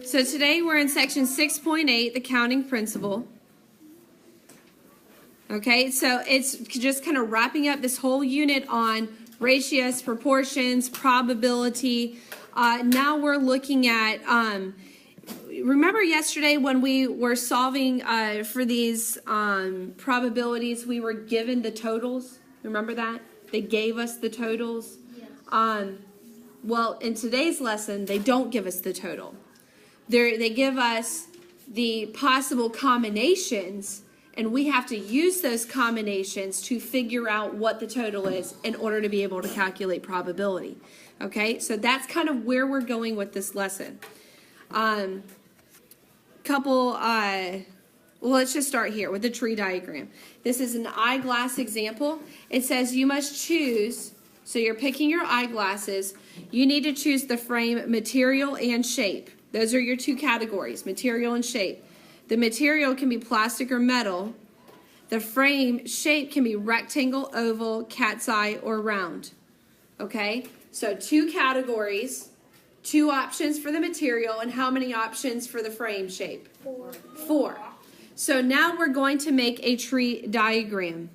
So today we're in section 6.8, the counting principle. Okay, so it's just kind of wrapping up this whole unit on ratios, proportions, probability. Now we're looking at, remember yesterday when we were solving for these probabilities, we were given the totals? Remember that? They gave us the totals? Yes. Well, in today's lesson, they don't give us the total. They give us the possible combinations, and we have to use those combinations to figure out what the total is in order to be able to calculate probability. Okay, so that's kind of where we're going with this lesson. Well, let's just start here with the tree diagram. This is an eyeglass example. It says you must choose, so you're picking your eyeglasses, you need to choose the frame, material, and shape. Those are your two categories, material and shape. The material can be plastic or metal. The frame shape can be rectangle, oval, cat's eye, or round. Okay, so two categories, two options for the material, and how many options for the frame shape? Four. So now we're going to make a tree diagram.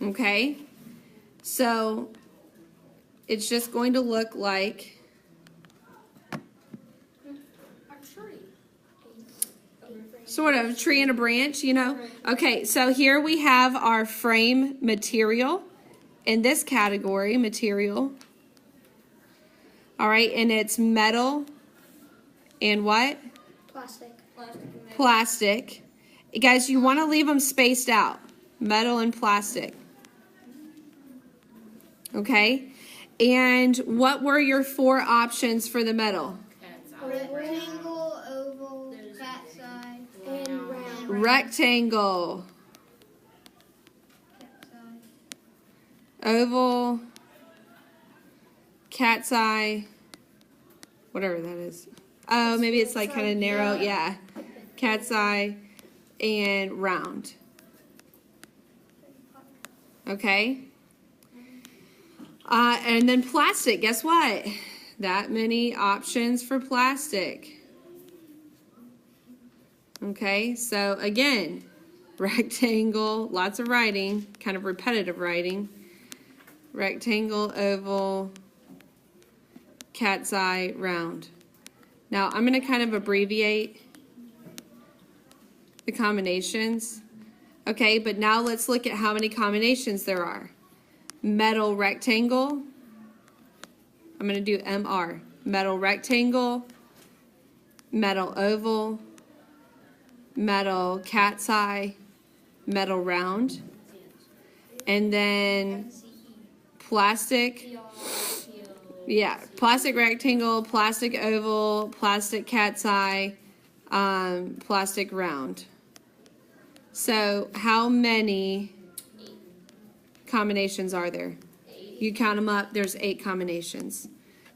Okay, so it's just going to look like sort of a tree and a branch, you know. Okay, so here we have our frame material in this category, material. All right, and it's metal and what? Plastic. Plastic. Guys, you want to leave them spaced out. Metal and plastic. Okay, and what were your four options for the metal? Rectangle, oval, cat's eye, and round. Rectangle, oval, cat's eye, whatever that is. Oh, maybe it's like kind of narrow. Yeah, cat's eye and round. Okay. And then plastic, guess what? That many options for plastic. Okay, so again, rectangle, lots of writing, kind of repetitive writing. Rectangle, oval, cat's eye, round. Now I'm going to kind of abbreviate the combinations. Okay, but now let's look at how many combinations there are. Metal rectangle, I'm going to do MR. Metal rectangle, metal oval, metal cat's eye, metal round, and then plastic, plastic rectangle, plastic oval, plastic cat's eye, plastic round. So how many combinations are there? You count them up, there's 8 combinations.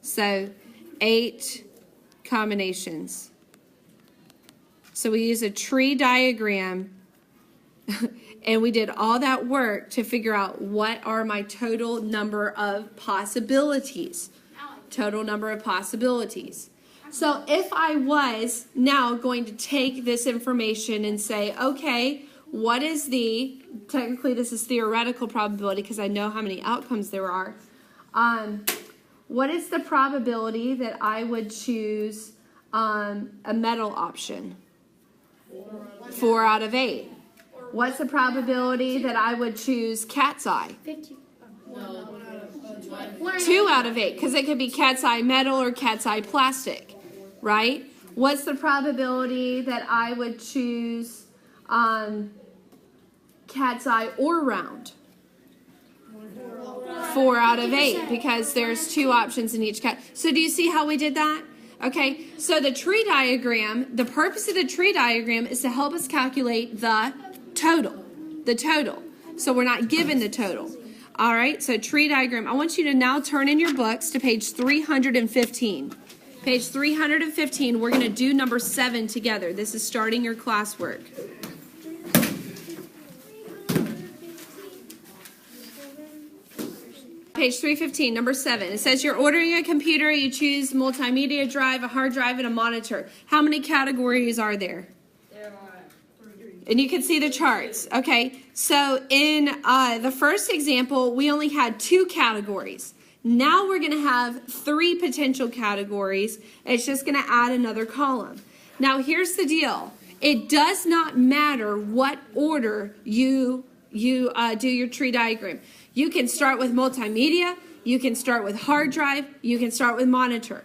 So 8 combinations. So we use a tree diagram and we did all that work to figure out what are my total number of possibilities. Total number of possibilities. So if I was now going to take this information and say, okay, what is the, technically this is theoretical probability because I know how many outcomes there are. What is the probability that I would choose a metal option? 4 out of 8. What's the probability that I would choose cat's eye? 50. 2 out of 8, because it could be cat's eye metal or cat's eye plastic, right? What's the probability that I would choose cat's eye or round? 4 out of 8, because there's 2 options in each cat. So do you see how we did that? Okay, so the tree diagram, the purpose of the tree diagram is to help us calculate the total. So we're not given the total. All right, so tree diagram. I want you to now turn in your books to page 315. Page 315, we're going to do number 7 together. This is starting your classwork. page 315, number 7. It says you're ordering a computer, you choose multimedia drive, a hard drive, and a monitor. How many categories are there? There are 3. And you can see the charts. Okay, so in the first example, we only had 2 categories. Now we're going to have 3 potential categories. It's just going to add another column. Now here's the deal. It does not matter what order you do your tree diagram. You can start with multimedia, you can start with hard drive, you can start with monitor.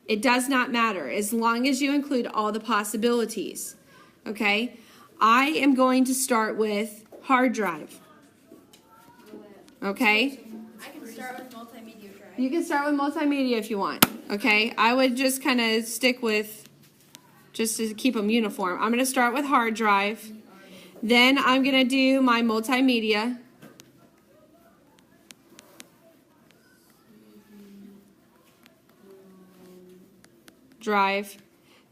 It does not matter as long as you include all the possibilities. Okay? I am going to start with hard drive. Okay? I can start with multimedia drive. You can start with multimedia if you want. Okay? I would just kind of stick with, just to keep them uniform. I'm going to start with hard drive. Then I'm going to do my multimedia. Drive.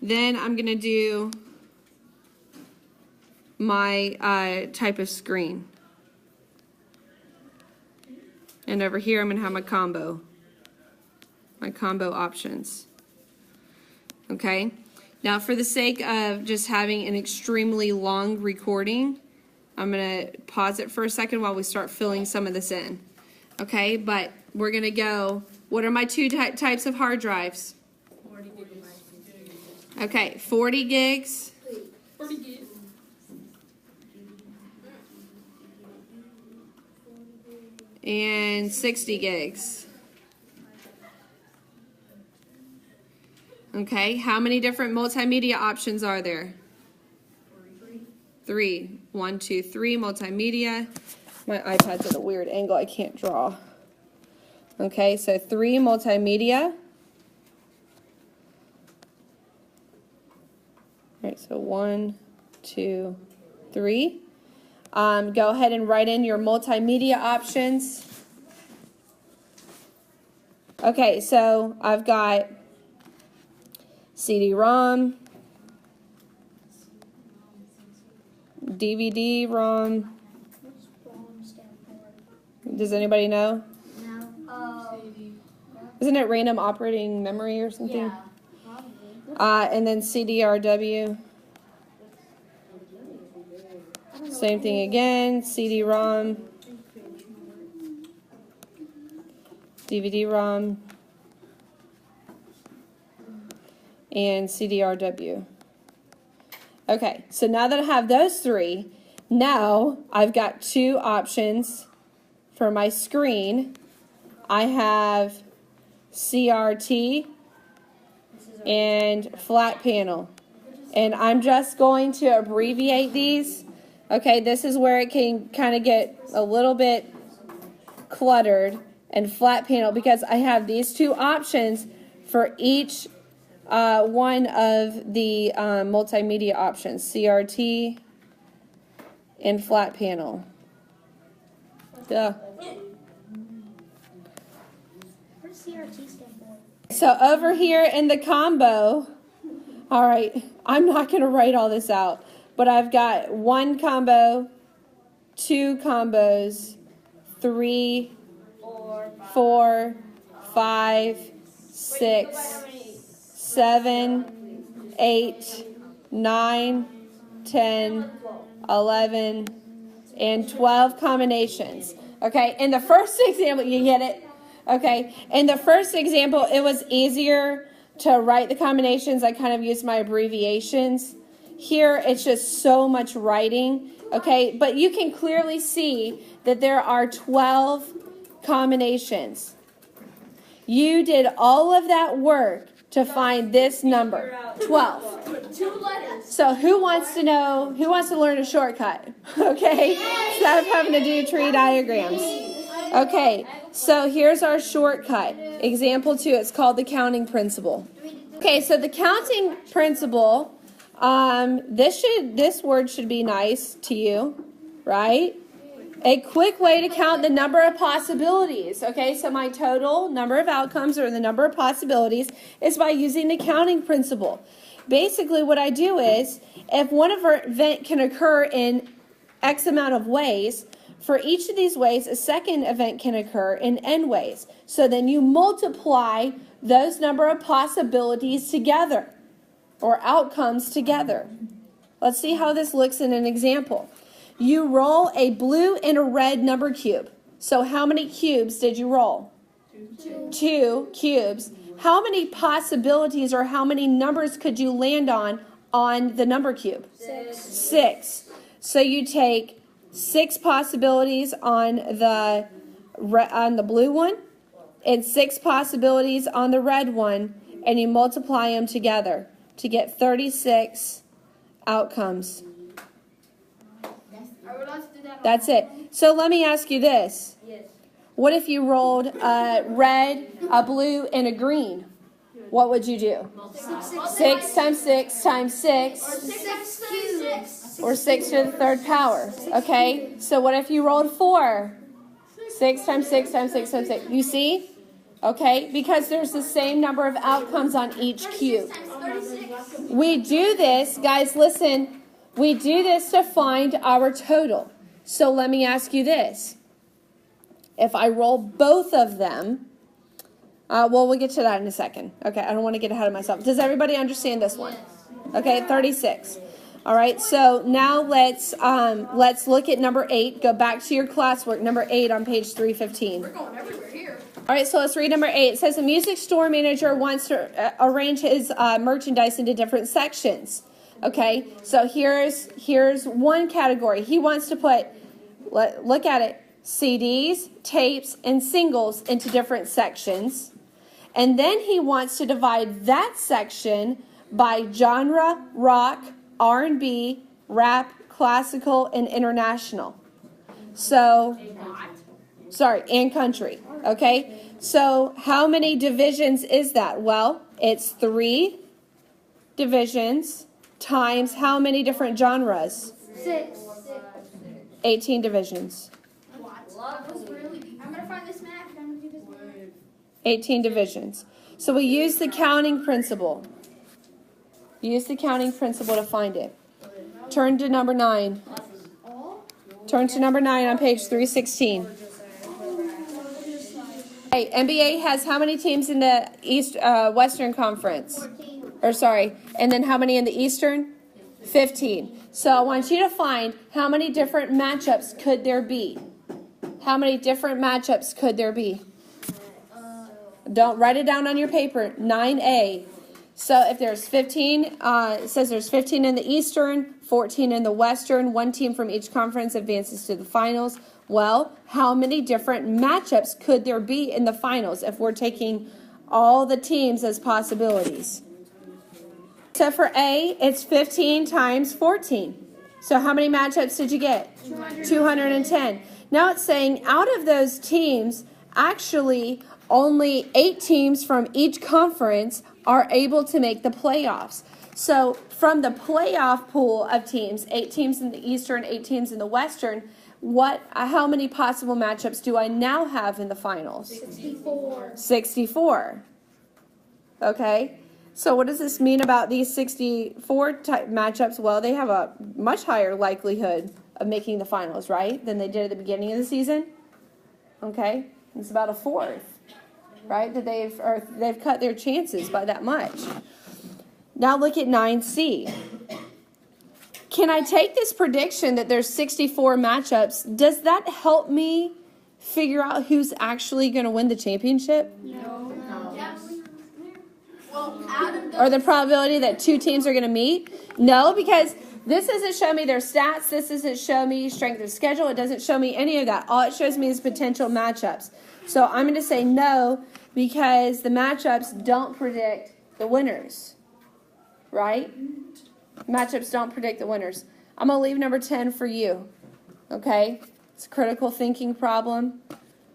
Then I'm going to do my type of screen. And over here I'm going to have my combo options. Okay? Now for the sake of just having an extremely long recording, I'm going to pause it for a second while we start filling some of this in. Okay? But we're going to go, what are my 2 types of hard drives? 40 gigabytes. Okay, 40 gigs. 40 gigs. And 60 gigs. Okay, how many different multimedia options are there? 3. 1, 2, 3 multimedia. My iPad's at a weird angle, I can't draw. Okay, so 3 multimedia. All right, so 1, 2, 3. Go ahead and write in your multimedia options. Okay, so I've got CD-ROM, DVD-ROM. What's ROM stand for? Does anybody know? No. Isn't it random operating memory or something? Yeah. Probably. And then CDRW. Same thing again. CD-ROM. DVD-ROM. And CDRW. Okay, so now that I have those 3, now I've got 2 options for my screen. I have CRT and flat panel. And I'm just going to abbreviate these. Okay, this is where it can kind of get a little bit cluttered. And flat panel, because I have these 2 options for each one of the multimedia options, CRT and flat panel. Duh. What does CRT stand for? So over here in the combo, all right, I'm not going to write all this out, but I've got 1 combo, 2 combos, 3, 4, 5, 6, 7, 8, 9, 10, 11, and 12 combinations. Okay, in the first example, you get it? Okay, in the first example, it was easier to write the combinations. I kind of used my abbreviations. Here, it's just so much writing. Okay, but you can clearly see that there are 12 combinations. You did all of that work to find this number, 12. 2 letters. So who wants to know, who wants to learn a shortcut? Okay, instead of having to do tree diagrams. Okay, so here's our shortcut. Example 2, it's called the counting principle. Okay, so the counting principle, this word should be nice to you, right? A quick way to count the number of possibilities. Okay, so my total number of outcomes or the number of possibilities is by using the counting principle. Basically what I do is, if one event can occur in X amount of ways, For each of these ways, a second event can occur in n ways. So then you multiply those number of possibilities together, or outcomes together. Let's see how this looks in an example. You roll a blue and a red number cube. So how many cubes did you roll? 2 cubes. How many possibilities or how many numbers could you land on the number cube? 6. So you take 6 possibilities on the blue one and 6 possibilities on the red one, and you multiply them together to get 36 outcomes. That's it. So let me ask you this. What if you rolled a red, a blue, and a green? What would you do? 6 times 6 times 6. Or 6 to the third power. Okay? So what if you rolled 4? 6 times 6 times 6 times 6. You see? Okay? Because there's the same number of outcomes on each cube. We do this, guys, listen. We do this to find our total. So let me ask you this. If I roll both of them, well, we'll get to that in a second. Okay, I don't want to get ahead of myself. Does everybody understand this one? Okay, 36. All right, so now let's look at number 8. Go back to your classwork, number 8 on page 315. We're going everywhere here. All right, so let's read number 8. It says a music store manager wants to arrange his merchandise into different sections. Okay, so here's one category. He wants to put, look at it, CDs, tapes, and singles into different sections. And then he wants to divide that section by genre, rock, R&B, rap, classical, and international. So, sorry, and country. Okay, so how many divisions is that? Well, it's 3 divisions times how many different genres? 6. 18 divisions. I'm gonna find this map. I'm gonna do this map. 18 divisions. So we use the counting principle. Use the counting principle to find it. Turn to number 9. Turn to number 9 on page 316. Hey, NBA has how many teams in the Western Conference? 14. Or sorry, and then how many in the Eastern? 15. So I want you to find how many different matchups could there be. How many different matchups could there be? Don't write it down on your paper. 9A. So if there's 15, it says there's 15 in the Eastern, 14 in the Western. 1 team from each conference advances to the finals. Well, how many different matchups could there be in the finals if we're taking all the teams as possibilities? So for A, it's 15 times 14. So how many matchups did you get? 210. Now it's saying out of those teams, actually only 8 teams from each conference are able to make the playoffs. So from the playoff pool of teams, 8 teams in the Eastern, 8 teams in the Western, how many possible matchups do I now have in the finals? 64. 64. Okay. So what does this mean about these 64 type matchups? Well, they have a much higher likelihood of making the finals, right, than they did at the beginning of the season. Okay, it's about a fourth, right? That they've cut their chances by that much. Now look at 9C. Can I take this prediction that there's 64 matchups? Does that help me figure out who's actually going to win the championship? Or the probability that 2 teams are going to meet? No, because this doesn't show me their stats. This doesn't show me strength of schedule. It doesn't show me any of that. All it shows me is potential matchups. So I'm going to say no because the matchups don't predict the winners. Right? Matchups don't predict the winners. I'm going to leave number 10 for you. Okay? It's a critical thinking problem.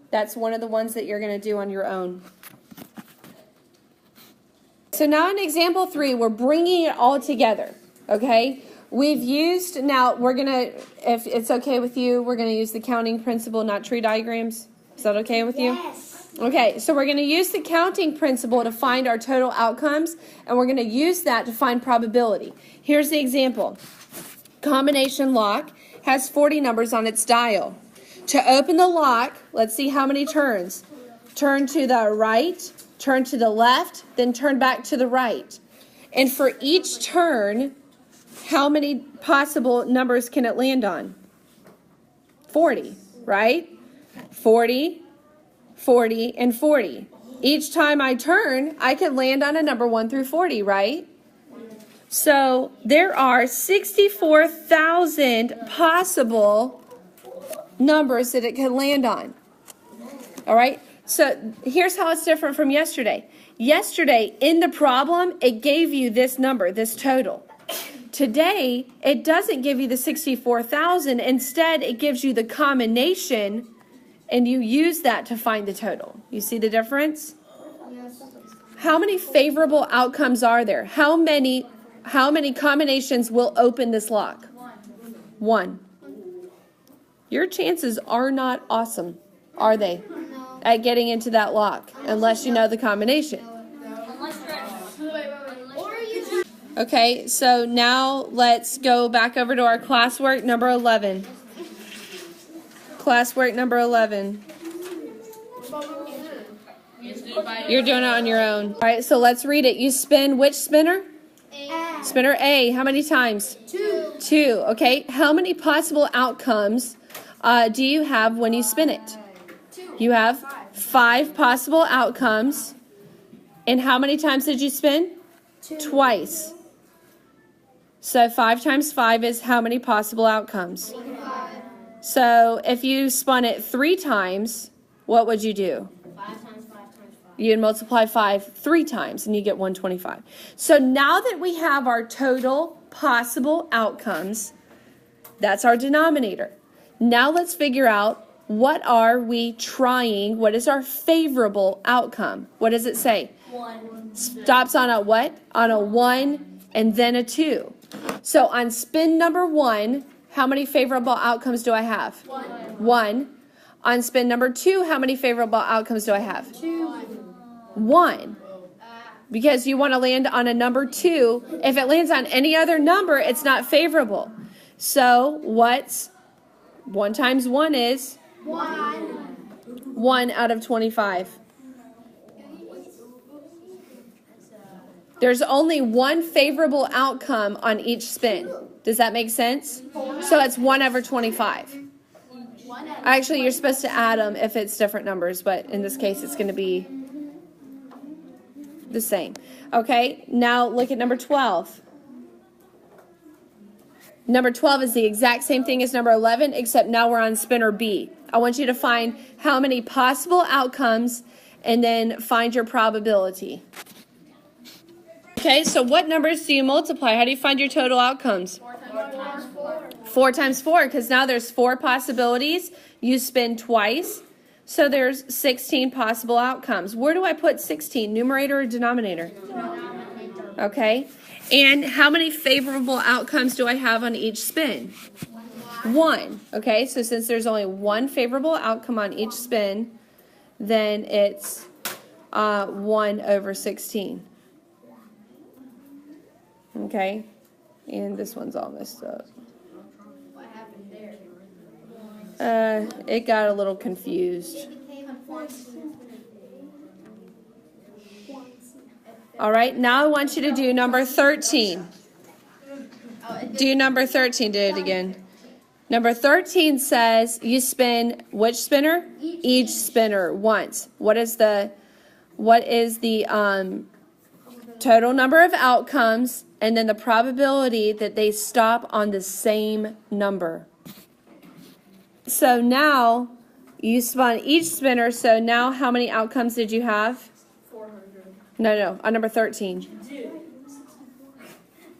That's one of the ones that you're going to do on your own. So now in example 3, we're bringing it all together, okay? We've used, now we're going to, if it's okay with you, we're going to use the counting principle, not tree diagrams. Is that okay with you? Yes. Okay, so we're going to use the counting principle to find our total outcomes, and we're going to use that to find probability. Here's the example. Combination lock has 40 numbers on its dial. To open the lock, let's see how many turns. Turn to the right, turn to the left, then turn back to the right. And for each turn, how many possible numbers can it land on? 40, right? 40, 40, and 40. Each time I turn, I can land on a number 1 through 40, right? So there are 64,000 possible numbers that it can land on. All right? So here's how it's different from yesterday. Yesterday, in the problem, it gave you this number, this total. Today, it doesn't give you the 64,000. Instead, it gives you the combination, and you use that to find the total. You see the difference? How many favorable outcomes are there? How many combinations will open this lock? One. Your chances are not awesome, are they, at getting into that lock, unless you know the combination. Okay, so now let's go back over to our classwork number 11. Classwork number 11. You're doing it on your own. All right, so let's read it. You spin which spinner? A. Spinner A. How many times? 2. 2. Okay, how many possible outcomes do you have when you spin it? 2. You have 5 possible outcomes. And how many times did you spin? 2. Twice. So 5 times 5 is how many possible outcomes? 5. So if you spun it 3 times, what would you do? 5 times 5 times 5. You'd multiply 5 3 times and you get 125. So now that we have our total possible outcomes, that's our denominator. Now let's figure out, what are we trying? What is our favorable outcome? What does it say? 1. Stops on a what? On a 1 and then a 2. So on spin number 1, how many favorable outcomes do I have? 1. On spin number 2, how many favorable outcomes do I have? 2. 1. Because you want to land on a number 2. If it lands on any other number, it's not favorable. So what's 1 times 1 is? 1 out of 25. There's only one favorable outcome on each spin. Does that make sense? So it's 1 over 25. Actually, you're supposed to add them if it's different numbers, but in this case, it's going to be the same. Okay, now look at number 12. Number 12 is the exact same thing as number 11, except now we're on spinner B. I want you to find how many possible outcomes and then find your probability. Okay, so what numbers do you multiply? How do you find your total outcomes? 4 times 4, because now there's 4 possibilities. You spin twice, so there's 16 possible outcomes. Where do I put 16, numerator or denominator? Okay, and how many favorable outcomes do I have on each spin? 1. Okay, so since there's only 1 favorable outcome on each spin, then it's 1 over 16. Okay, and this one's all messed up. What happened there? It got a little confused. All right, now I want you to do number 13. Do number 13, do it again. Number 13 says you spin which spinner? Each spinner once. What is the total number of outcomes and then the probability that they stop on the same number? So now you spun each spinner, so now how many outcomes did you have? 400. No, on number 13.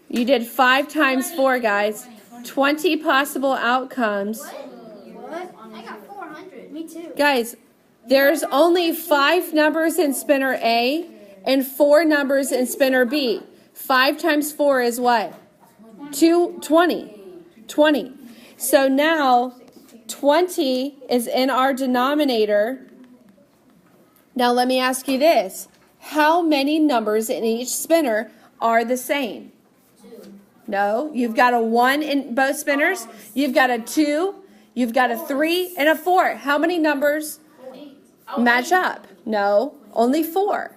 You did 5 times 4, guys. 20 possible outcomes. What? I got 400. Me too. Guys, there's only 5 numbers in spinner A and 4 numbers in spinner B. 5 times 4 is what? 20. 20. So now 20 is in our denominator. Now let me ask you this. How many numbers in each spinner are the same? No, you've got a 1 in both spinners. You've got a 2. You've got a 3 and a 4. How many numbers match up? No, only 4.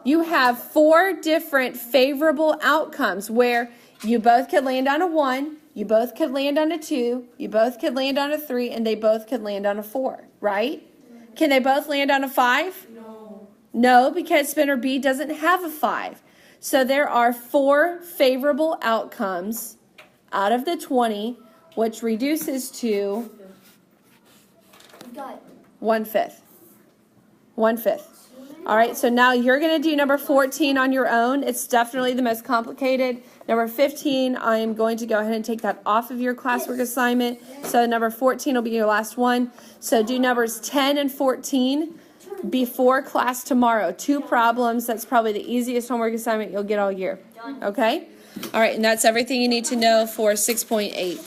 You have 4 different favorable outcomes where you both could land on a 1, you both could land on a 2, you both could land on a 3, and they both could land on a 4, right? Can they both land on a 5? No. No, because spinner B doesn't have a 5. So there are 4 favorable outcomes out of the 20, which reduces to 1/5. 1/5. All right, so now you're going to do number 14 on your own. It's definitely the most complicated. Number 15, I am going to go ahead and take that off of your classwork assignment. So number 14 will be your last one. So do numbers 10 and 14 before class tomorrow. 2 problems. That's probably the easiest homework assignment you'll get all year. Okay? All right, and that's everything you need to know for 6.8.